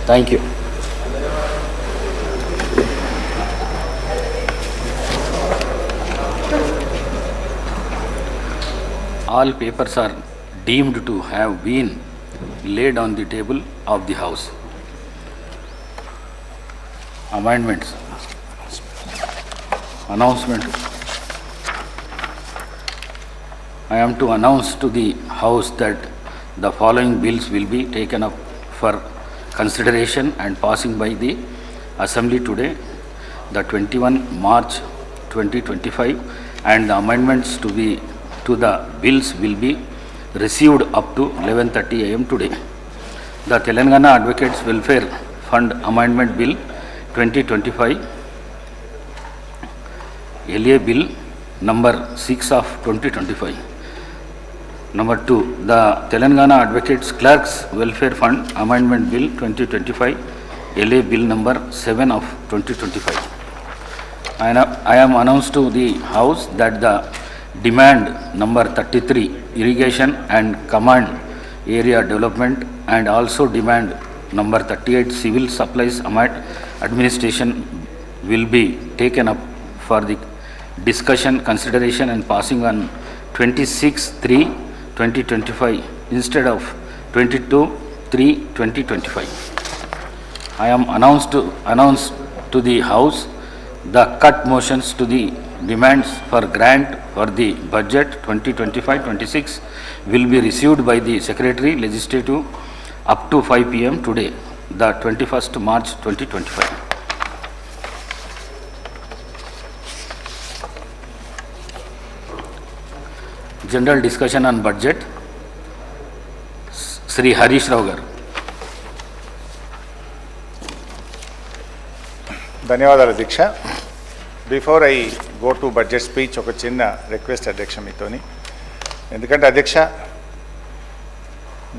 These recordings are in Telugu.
Thank you. All papers are deemed to have been laid on the table of the House. Amendments. Announcement. I am to announce to the House that the following bills will be taken up for consideration and passing by the Assembly today, the 21 March 2025, and the amendments to the bills will be received up to 11:30 a.m. today. The Telangana Advocates Welfare Fund Amendment Bill 2025, LA Bill number 6 of 2025. Number 2, the Telangana Advocates Clerks Welfare Fund Amendment Bill 2025, LA Bill number 7 of 2025. I am announced to the House that the demand number 33, Irrigation and Command Area Development, and also demand number 38, Civil Supplies Administration, will be taken up for the discussion, consideration and passing on 26/3/2025 instead of 22/3/2025. I am announced to the House the cut motions to the demands for grant for the budget 2025-26 will be received by the Secretary Legislative up to 5 p.m. today, the 21st March 2025. General discussion on budget. Sri Harish Rao garu. ధన్యవాదాలు అధ్యక్ష. Before I go to budget speech ఒక చిన్న రిక్వెస్ట్ అధ్యక్ష మీతోని. ఎందుకంటే అధ్యక్ష,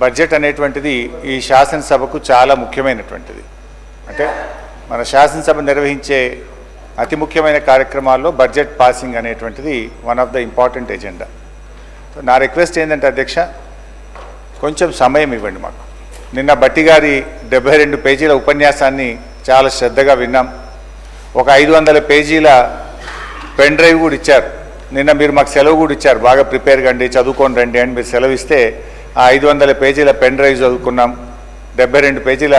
బడ్జెట్ అనేటువంటిది ఈ శాసనసభకు చాలా ముఖ్యమైనటువంటిది. అంటే మన శాసనసభ నిర్వహించే అతి ముఖ్యమైన కార్యక్రమాల్లో బడ్జెట్ పాసింగ్ అనేటువంటిది one of the important agenda. నా రిక్వెస్ట్ ఏంటంటే అధ్యక్ష, కొంచెం సమయం ఇవ్వండి మాకు. నిన్న భట్టి గారి 72 పేజీల ఉపన్యాసాన్ని చాలా శ్రద్ధగా విన్నాం. ఒక 500 పేజీల పెన్ డ్రైవ్ కూడా ఇచ్చారు. నిన్న మీరు మాకు సెలవు కూడా ఇచ్చారు, బాగా ప్రిపేర్ కండి, చదువుకొని రండి అని మీరు సెలవు ఇస్తే ఆ 500 పేజీల పెన్ డ్రైవ్ చదువుకున్నాం. 72 పేజీల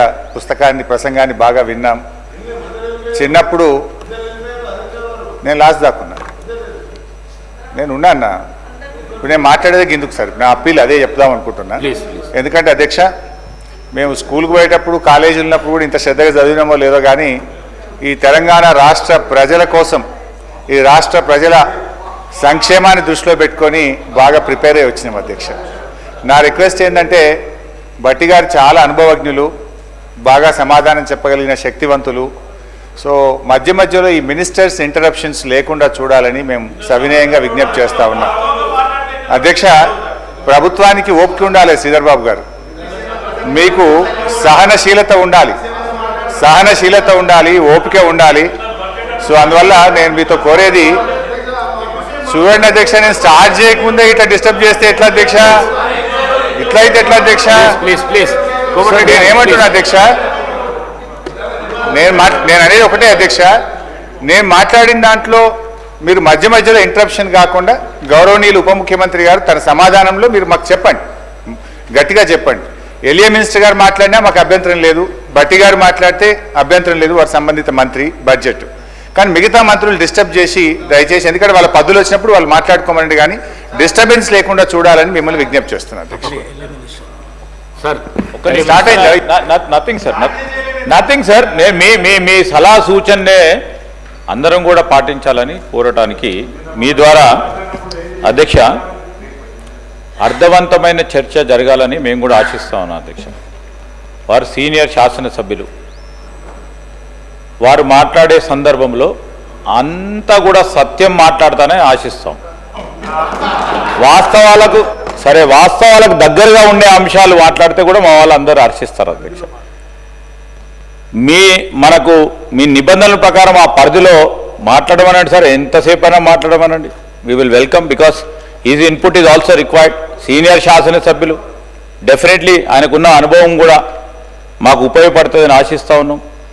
ప్రసంగాన్ని బాగా విన్నాం. చిన్నప్పుడు నేను లాస్ట్ దాక్కున్నా, నేను ఉన్నాను. ఇప్పుడు నేను మాట్లాడేది ఎందుకు సార్, నా అప్పీల్ అదే చెప్దాం అనుకుంటున్నా. ఎందుకంటే అధ్యక్ష, మేము స్కూల్కి పోయేటప్పుడు, కాలేజీ ఉన్నప్పుడు కూడా ఇంత శ్రద్ధగా చదివినామో లేదో కానీ ఈ తెలంగాణ రాష్ట్ర ప్రజల కోసం, ఈ రాష్ట్ర ప్రజల సంక్షేమాన్ని దృష్టిలో పెట్టుకొని బాగా ప్రిపేర్ అయ్యి వచ్చినాం అధ్యక్ష. నా రిక్వెస్ట్ ఏంటంటే, భట్టి గారు చాలా అనుభవజ్ఞులు, బాగా సమాధానం చెప్పగలిగిన శక్తివంతులు. సో మధ్య మధ్యలో ఈ మినిస్టర్స్ ఇంటరప్షన్స్ లేకుండా చూడాలని మేము సవినయంగా విజ్ఞప్తి చేస్తూ ఉన్నాం. అధ్యక్ష, ప్రభుత్వానికి ఓపిక ఉండాలి శ్రీధర్ బాబు గారు, మీకు సహనశీలత ఉండాలి, ఓపిక ఉండాలి. సో అందువల్ల నేను మీతో కోరేది, చూడండి అధ్యక్ష, నేను స్టార్ట్ చేయకముందే ఇట్లా డిస్టర్బ్ చేస్తే ఎట్లా అధ్యక్ష? ఇట్లా అయితే ఎట్లా అధ్యక్ష? ప్లీజ్ నేను ఏమంటున్నా అధ్యక్ష, నేను అనేది ఒకటే అధ్యక్ష, నేను మాట్లాడిన దాంట్లో మీరు మధ్య మధ్యలో ఇంటరప్షన్ కాకుండా గౌరవనీయులు ఉప ముఖ్యమంత్రి గారు తన సమాధానంలో మీరు మాకు చెప్పండి, గట్టిగా చెప్పండి. ఎలియా మినిస్టర్ గారు మాట్లాడినా మాకు అభ్యంతరం లేదు, భట్టి గారు మాట్లాడితే అభ్యంతరం లేదు, వారి సంబంధిత మంత్రి బడ్జెట్. కానీ మిగతా మంత్రులు డిస్టర్బ్ చేసి దయచేసి, ఎందుకంటే వాళ్ళ పద్ధతులు వచ్చినప్పుడు వాళ్ళు మాట్లాడుకోమనండి, కానీ డిస్టర్బెన్స్ లేకుండా చూడాలని మిమ్మల్ని విజ్ఞప్తి చేస్తున్నాను. నథింగ్ సార్, మీ సలహా సూచననే అందరం కూడా పాటించాలని కోరటానికి మీ ద్వారా అధ్యక్ష అర్థవంతమైన చర్చ జరగాలని మేము కూడా ఆశిస్తా ఉన్నాం అధ్యక్ష. వారు సీనియర్ శాసనసభ్యులు, వారు మాట్లాడే సందర్భంలో అంతా కూడా సత్యం మాట్లాడతానే ఆశిస్తాం. వాస్తవాలకు దగ్గరగా ఉండే అంశాలు మాట్లాడితే కూడా మా వాళ్ళు అందరూ హర్షిస్తారు అధ్యక్ష. మీ నిబంధనల ప్రకారం ఆ పరిధిలో మాట్లాడమనండి సార్, ఎంతసేపు అయినా మాట్లాడమనండి. We will welcome, because is input is also required. Senior శాసనసభ్యులు, డెఫినెట్లీ ఆయనకున్న అనుభవం కూడా మాకు ఉపయోగపడుతుందని ఆశిస్తూ ఉన్నాం.